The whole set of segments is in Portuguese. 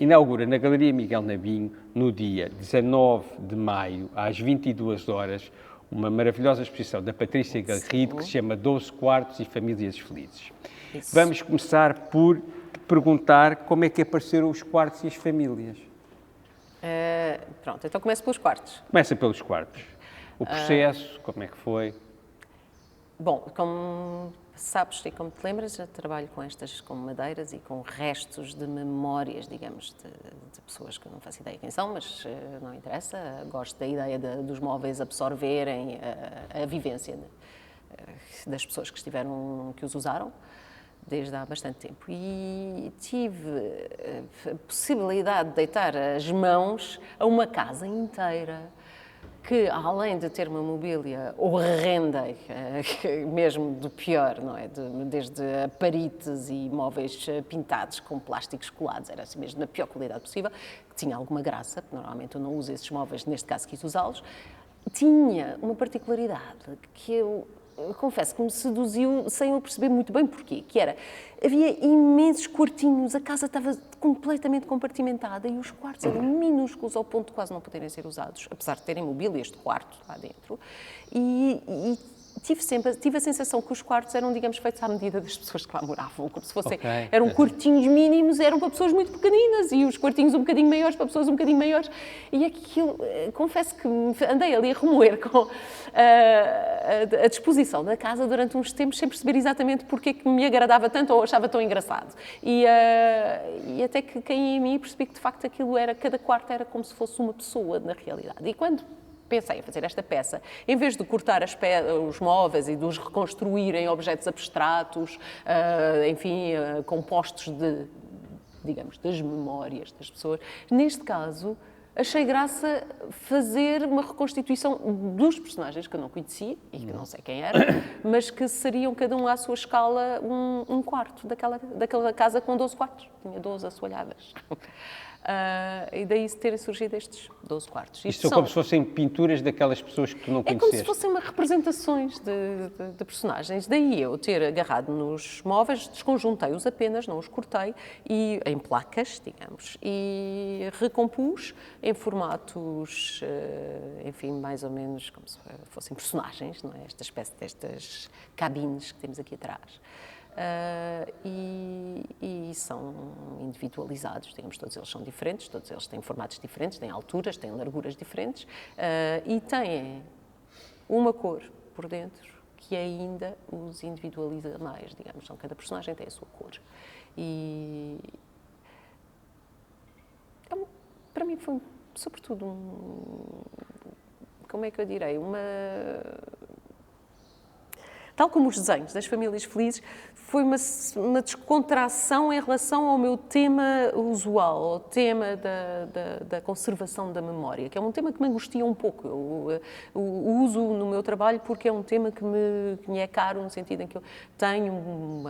inaugura na Galeria Miguel Navinho, no dia 19 de maio, às 22 horas, uma maravilhosa exposição da Patrícia Garrido, que se chama 12 Quartos e Famílias Felizes. Isso. Vamos começar por perguntar como é que apareceram os quartos e as famílias. Pronto, então começo pelos quartos. Começa pelos quartos. O processo, como é que foi? Bom, como sabes e como te lembras, eu trabalho com madeiras e com restos de memórias, digamos, de pessoas que eu não faço ideia quem são, mas não interessa. Gosto da ideia dos móveis absorverem a vivência das pessoas que os usaram desde há bastante tempo. E tive a possibilidade de deitar as mãos a uma casa inteira que, além de ter uma mobília horrenda, mesmo do pior, não é? Desde aparites e móveis pintados com plásticos colados, era assim mesmo na pior qualidade possível, que tinha alguma graça, porque normalmente eu não uso esses móveis, neste caso quis usá-los, tinha uma particularidade que eu confesso que me seduziu sem eu perceber muito bem porquê, que era, havia imensos quartinhos, a casa estava completamente compartimentada e os quartos eram minúsculos ao ponto de quase não poderem ser usados, apesar de terem mobília, este quarto lá dentro, e tive a sensação que os quartos eram, digamos, feitos à medida das pessoas que lá moravam, como se fossem, eram quartinhos mínimos, eram para pessoas muito pequeninas e os quartinhos um bocadinho maiores para pessoas um bocadinho maiores, e aquilo, confesso que andei ali a remoer com a disposição da casa durante uns tempos sem perceber exatamente porque é que me agradava tanto ou achava tão engraçado. E até que caí em mim e percebi que de facto aquilo era, cada quarto era como se fosse uma pessoa na realidade. E quando pensei em fazer esta peça, em vez de cortar os móveis e de os reconstruir em objetos abstratos, enfim, compostos digamos, das memórias das pessoas, neste caso, achei graça fazer uma reconstituição dos personagens que eu não conhecia e que não sei quem eram, mas que seriam cada um à sua escala um quarto daquela casa com 12 quartos. Tinha 12 assoalhadas. E daí terem surgido estes 12 quartos. Isto são como se fossem pinturas daquelas pessoas que tu não conheceste. É como se fossem representações de personagens. Daí eu ter agarrado nos móveis, desconjuntei-os apenas, não os cortei, e, em placas, digamos, e recompus em formatos, enfim, mais ou menos como se fossem personagens, não é? Esta espécie destas cabines que temos aqui atrás. E são individualizados, digamos, todos eles são diferentes, todos eles têm formatos diferentes, têm alturas, têm larguras diferentes e têm uma cor por dentro que ainda os individualiza mais, digamos, então, cada personagem tem a sua cor. E para mim foi, sobretudo, como é que eu direi, tal como os desenhos das famílias felizes, foi uma descontração em relação ao meu tema usual, ao tema da conservação da memória, que é um tema que me angustia um pouco. Eu uso no meu trabalho porque é um tema que me é caro, no sentido em que eu tenho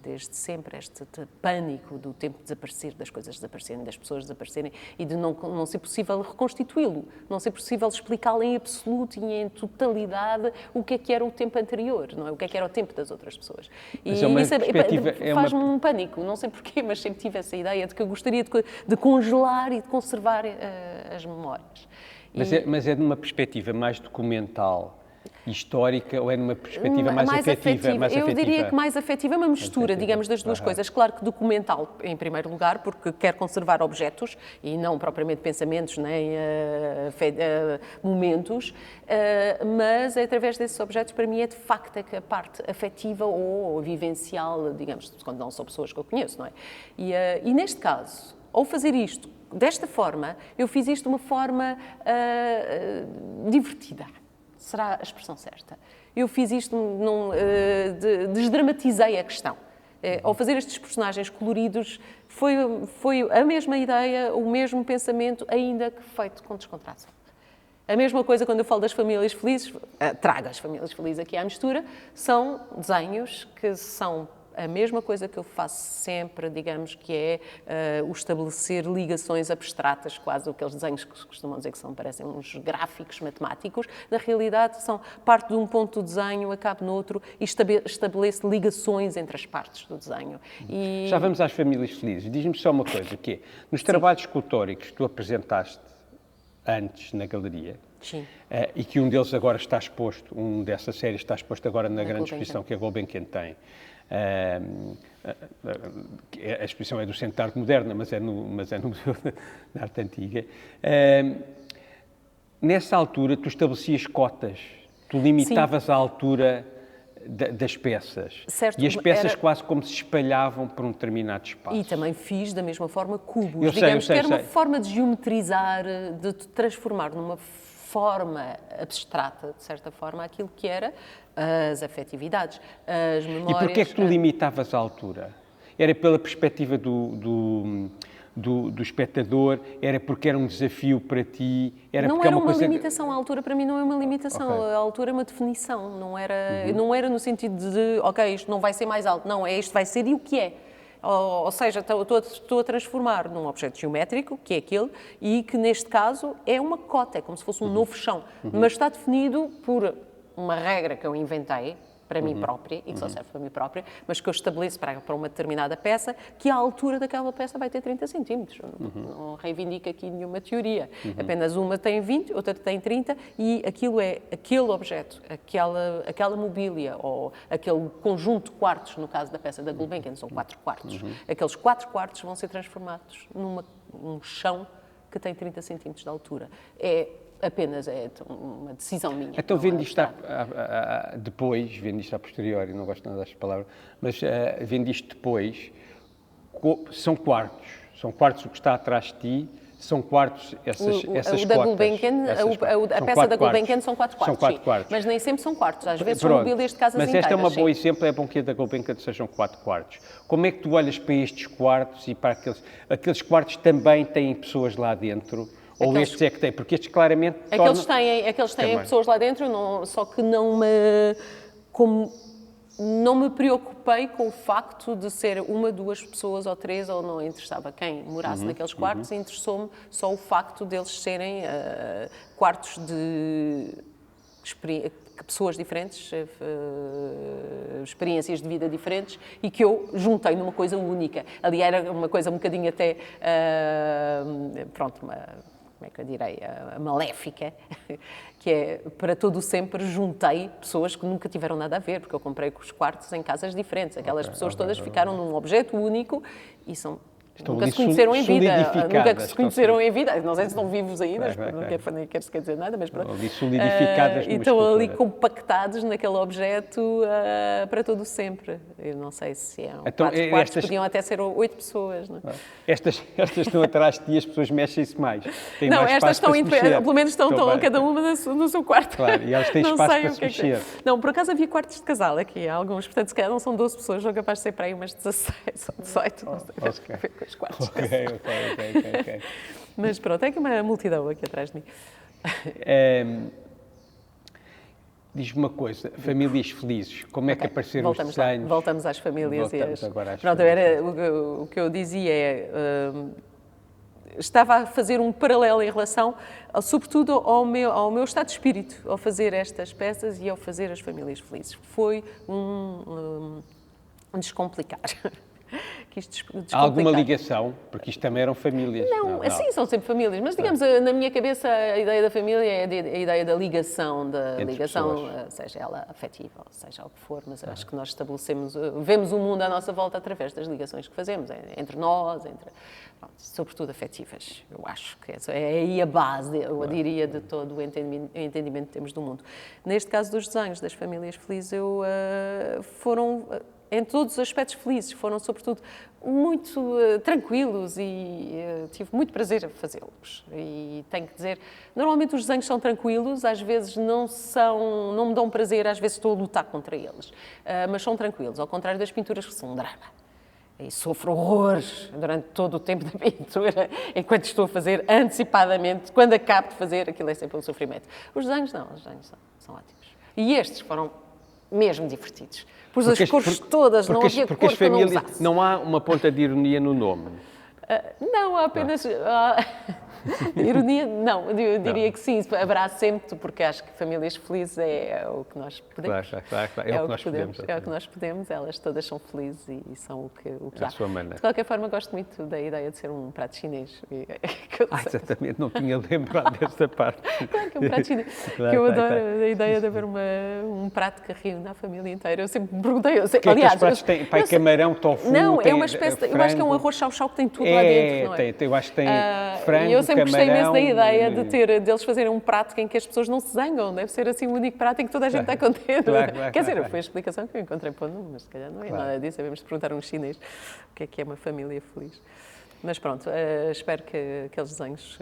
desde sempre este pânico do tempo desaparecer, das coisas desaparecerem, das pessoas desaparecerem e de não ser possível reconstituí-lo, não ser possível explicá-lo em absoluto e em totalidade o que era o tempo anterior, não é? O que era o tempo das outras pessoas. E isso faz-me um pânico, não sei porquê, mas sempre tive essa ideia de que eu gostaria de congelar e de conservar as memórias. Mas é de uma perspectiva mais documental, histórica, ou é numa perspectiva mais afetiva? Eu diria que mais afetiva, é uma mistura, digamos, das duas coisas. Claro que documental, em primeiro lugar, porque quer conservar objetos e não propriamente pensamentos nem momentos, mas através desses objetos, para mim, é de facto a parte afetiva ou vivencial, digamos, quando não são pessoas que eu conheço, não é? E neste caso, ao fazer isto desta forma, eu fiz isto de uma forma divertida. Será a expressão certa. Eu fiz isto, desdramatizei a questão. Ao fazer estes personagens coloridos, foi a mesma ideia, o mesmo pensamento, ainda que feito com descontração. A mesma coisa quando eu falo das famílias felizes, trago as famílias felizes aqui à mistura, são desenhos que são a mesma coisa que eu faço sempre, digamos, que é o estabelecer ligações abstratas, quase aqueles desenhos que se costumam dizer que parecem uns gráficos matemáticos, na realidade são parte de um ponto do desenho, acaba noutro e estabelece ligações entre as partes do desenho. E... Já vamos às famílias felizes. Diz-me só uma coisa, que é, nos trabalhos escultóricos que tu apresentaste antes na galeria, sim. E que um deles agora está exposto, um dessa série está exposto agora na grande Gulbenkian. exposição que a Gulbenkian tem. A exposição é do Centro de Arte Moderna, mas é no Museu da Arte Antiga. Nessa altura, tu estabelecias cotas, tu limitavas a altura das peças. Certo, e as peças quase como se espalhavam por um determinado espaço. E também fiz, da mesma forma, cubos. Eu Digamos sei, que era uma forma de geometrizar, de transformar numa forma abstrata, de certa forma, aquilo que era as afetividades, as memórias... E porquê é que tu limitavas a altura? Era pela perspectiva do espectador? Era porque era um desafio para ti? Não era uma limitação, a altura para mim não é uma limitação, okay. A altura é uma definição, não era no sentido de, ok, isto não vai ser mais alto, não, isto vai ser e o que é. Ou seja, estou a transformar num objeto geométrico, que é aquele, e que neste caso é uma cota, é como se fosse um novo chão, mas está definido por uma regra que eu inventei, para mim própria, e que só serve para mim própria, mas que eu estabeleço para uma determinada peça, que a altura daquela peça vai ter 30 centímetros. Não reivindica aqui nenhuma teoria. Apenas uma tem 20, outra tem 30, e aquilo é aquele objeto, aquela mobília, ou aquele conjunto de quartos, no caso da peça da Gulbenkian, são 4 quartos. Aqueles 4 quartos vão ser transformados num chão que tem 30 centímetros de altura. Apenas é uma decisão minha. Então, vendo isto depois, vendo isto a posteriori, não gosto nada destas palavras, mas vendo isto depois, são quartos o que está atrás de ti, são quartos essas cotas. Da Gulbenkian, a peça da Gulbenkian são 4 quartos, são 4 quartos. Mas nem sempre são quartos, às vezes são mobílias de casas inteiras. Mas este é um bom exemplo, é bom que a da Gulbenkian sejam 4 quartos. Como é que tu olhas para estes quartos e para aqueles quartos também têm pessoas lá dentro? Ou estes é que têm? Porque estes claramente Aqueles têm pessoas lá dentro, só que não me preocupei com o facto de ser uma, 2 pessoas ou 3, ou não interessava quem morasse naqueles quartos, interessou-me só o facto deles serem quartos de pessoas diferentes, experiências de vida diferentes, e que eu juntei numa coisa única. Ali era uma coisa um bocadinho até, como é que eu direi, maléfica, que é, para todo o sempre, juntei pessoas que nunca tiveram nada a ver, porque eu comprei os quartos em casas diferentes. Aquelas pessoas todas ficaram num objeto único e nunca se conheceram em vida. Nunca se conheceram em vida. Não sei se estão vivos ainda, nem quero sequer dizer nada, mas pronto. Ali solidificadas e estão ali compactados naquele objeto para todo o sempre. Eu não sei se então, 4 quartos, podiam até ser 8 pessoas. Não é? Estas estão atrás de ti, as pessoas mexem-se mais. Não, estas estão, pelo menos estão cada uma no seu quarto. Claro, e elas têm espaço para se mexer. Não, por acaso havia quartos de casal aqui, alguns. Portanto, se calhar não são 12 pessoas, são capazes de ser para aí umas 16 ou 18. Não sei. Os quartos. Ok. Mas pronto, é que uma multidão aqui atrás de mim. Diz-me uma coisa, famílias felizes, como é que apareceram os desenhos? Voltamos às famílias. Agora às famílias. O que eu dizia é... estava a fazer um paralelo em relação, sobretudo, ao meu estado de espírito, ao fazer estas peças e ao fazer as famílias felizes. Foi um descomplicar. Há alguma ligação? Porque isto também eram famílias. Não, sim, são sempre famílias, mas digamos, na minha cabeça a ideia da família é a ideia da ligação, seja ela afetiva, ou seja o que for, mas acho que nós vemos o mundo à nossa volta através das ligações que fazemos, entre nós, sobretudo afetivas. Eu acho que é aí a base, eu diria, de todo o entendimento que temos do mundo. Neste caso dos desenhos das famílias felizes, foram... em todos os aspectos felizes, foram sobretudo muito tranquilos e tive muito prazer a fazê-los. E tenho que dizer, normalmente os desenhos são tranquilos, às vezes não me dão prazer, às vezes estou a lutar contra eles, mas são tranquilos, ao contrário das pinturas que são um drama. E sofro horrores durante todo o tempo da pintura, enquanto estou a fazer antecipadamente, quando acabo de fazer, aquilo é sempre um sofrimento. Os desenhos não, os desenhos são ótimos. E estes foram mesmo divertidos. Pus as cores todas, não havia cor que eu não usasse. Não há uma ponta de ironia no nome. Não, há apenas... ironia, não, eu diria que sim, haverá sempre, porque acho que famílias felizes é o que nós podemos. Claro, é o que nós podemos. É o que nós podemos, elas todas são felizes e são o que há. À sua maneira. De qualquer forma, gosto muito da ideia de ser um prato chinês. Exatamente, não tinha lembrado desta parte. Claro que é um prato chinês, que eu adoro a ideia de haver um prato que reúne a família inteira. Eu sempre me perguntei, aliás... pratos têm camarão, tofu, não, é uma espécie, eu acho que é um arroz chau-chau que tem tudo lá dentro, não é? Eu acho que tem frango, e eu sempre gostei imenso da ideia camarão... deles fazerem um prato em que as pessoas não se zangam. Deve ser assim o único prato em que toda a gente está contente. Quer dizer, foi a explicação que eu encontrei para o nome, mas se calhar não é nada disso. Devemos perguntar a um chinês o que é uma família feliz. Mas pronto, espero que aqueles desenhos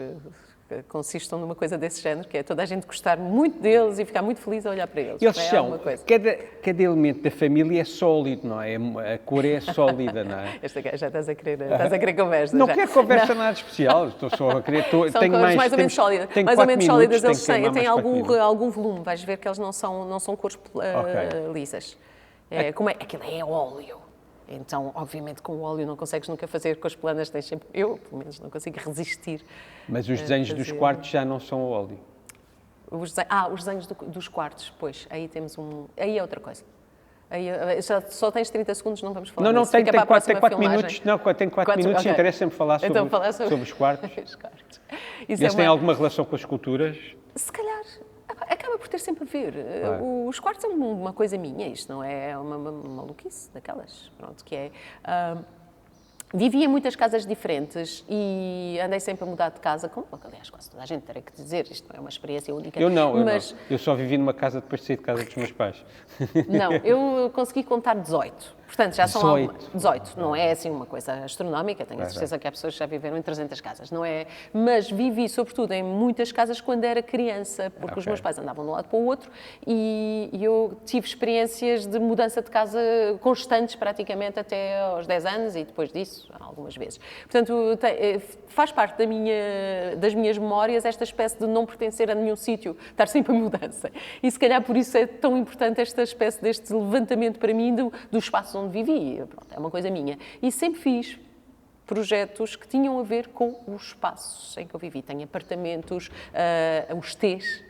consistam numa coisa desse género, que é toda a gente gostar muito deles e ficar muito feliz a olhar para eles. Eles são, cada elemento da família é sólido, não é? A cor é sólida, não é? Esta já estás a querer conversa. Não quero conversa nada especial, estou só a querer... São tenho mais ou menos sólidas. Mais ou menos sólidas, eles têm algum volume, vais ver que eles não são cores lisas. Aquilo é óleo. Então, obviamente, com o óleo não consegues nunca fazer cores planas, tens sempre... Eu, pelo menos, não consigo resistir. Mas os desenhos dos quartos já não são óleo. Os desenhos dos quartos, pois, aí temos Aí é outra coisa. Aí, só tens 30 segundos, não vamos falar disso. Tem 4 minutos. Não, tem 4 minutos, okay. Interessa-me falar sobre os quartos. Eles têm alguma relação com as esculturas? Se calhar. Acaba por ter sempre a ver. Os quartos são uma coisa minha, isto não é uma maluquice daquelas, pronto, que é... Vivi em muitas casas diferentes e andei sempre a mudar de casa, como, aliás, quase toda a gente terá que dizer, isto não é uma experiência única. Eu não. Eu só vivi numa casa depois de sair de casa dos meus pais. Não, eu consegui contar 18. Portanto, já são 18. Não é assim uma coisa astronómica, tenho a certeza que há pessoas que já viveram em 300 casas, não é? Mas vivi, sobretudo, em muitas casas quando era criança, porque os meus pais andavam de um lado para o outro e eu tive experiências de mudança de casa constantes, praticamente, até aos 10 anos e depois disso, algumas vezes. Portanto, faz parte das minhas memórias esta espécie de não pertencer a nenhum sítio, estar sempre em mudança. E se calhar por isso é tão importante esta espécie deste levantamento para mim do espaço onde vivi. Pronto, é uma coisa minha. E sempre fiz projetos que tinham a ver com os espaços em que eu vivi. Tenho apartamentos, os T's,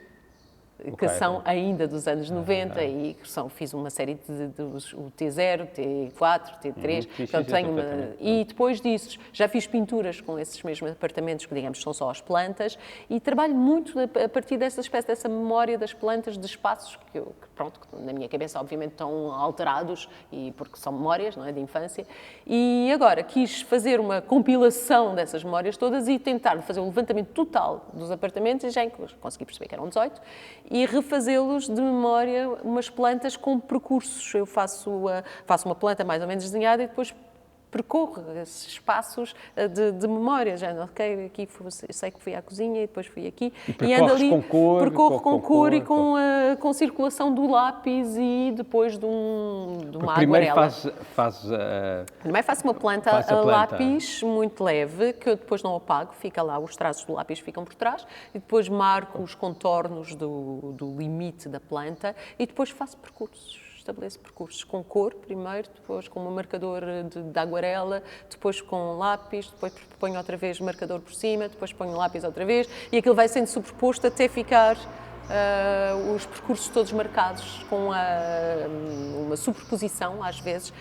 que são ainda dos anos 90 e fiz uma série o T0, T4, T3, portanto, e depois disso já fiz pinturas com esses mesmos apartamentos que, digamos, são só as plantas e trabalho muito a partir dessa espécie, dessa memória das plantas, de espaços que na minha cabeça, obviamente, estão alterados, porque são memórias, não é, de infância, e agora quis fazer uma compilação dessas memórias todas e tentar fazer um levantamento total dos apartamentos e já consegui perceber que eram 18, e refazê-los de memória, umas plantas com percursos. Eu faço uma planta mais ou menos desenhada e depois percorro esses espaços de memória. Já, ok, aqui sei que fui à cozinha e depois fui aqui. E ando ali, percorro com cor e com circulação do lápis e depois de uma aguarela. Primeiro faço uma planta a lápis muito leve, que eu depois não apago, fica lá, os traços do lápis ficam por trás, e depois marco os contornos do limite da planta e depois faço percursos. Estabeleço percursos com cor primeiro, depois com um marcador de aguarela, depois com lápis, depois ponho outra vez marcador por cima, depois ponho lápis outra vez e aquilo vai sendo sobreposto até ficar os percursos todos marcados com uma superposição, às vezes,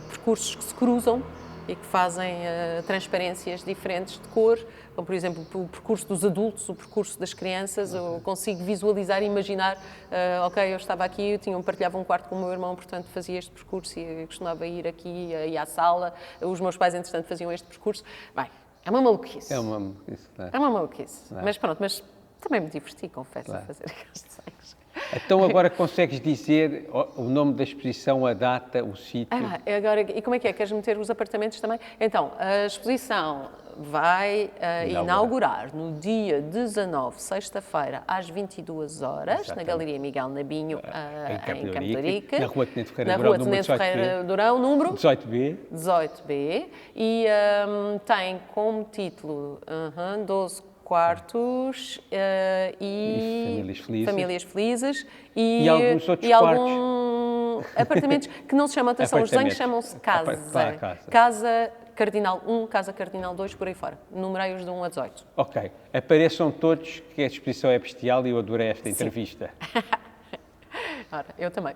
percursos que se cruzam e que fazem transparências diferentes de cor, como, por exemplo, o percurso dos adultos, o percurso das crianças. Eu consigo visualizar e imaginar, eu estava aqui, partilhava um quarto com o meu irmão, portanto fazia este percurso e costumava ir aqui e à sala, os meus pais, entretanto, faziam este percurso. Bem, é uma maluquice. É uma maluquice, não é? É uma maluquice. Mas pronto, mas também me diverti, confesso, a fazer aqueles desenhos. Então agora consegues dizer o nome da exposição, a data, o sítio? Agora, e como é que é? Queres meter os apartamentos também? Então, a exposição vai inaugurar no dia 19, sexta-feira, às 22 horas, na Galeria Miguel Nabinho, em Campo de Ourique. Na Rua Tenente Ferreira Durão, número 18B. E tem como título 12 quartos E famílias felizes E alguns outros apartamentos que não se chamam atenção, os desenhos chamam-se casa. Claro, casa. Casa Cardinal 1, Casa Cardinal 2, por aí fora. Numerei-os de 1 a 18. Ok. Apareçam todos, que a exposição é bestial e eu adorei esta entrevista. Ora, eu também.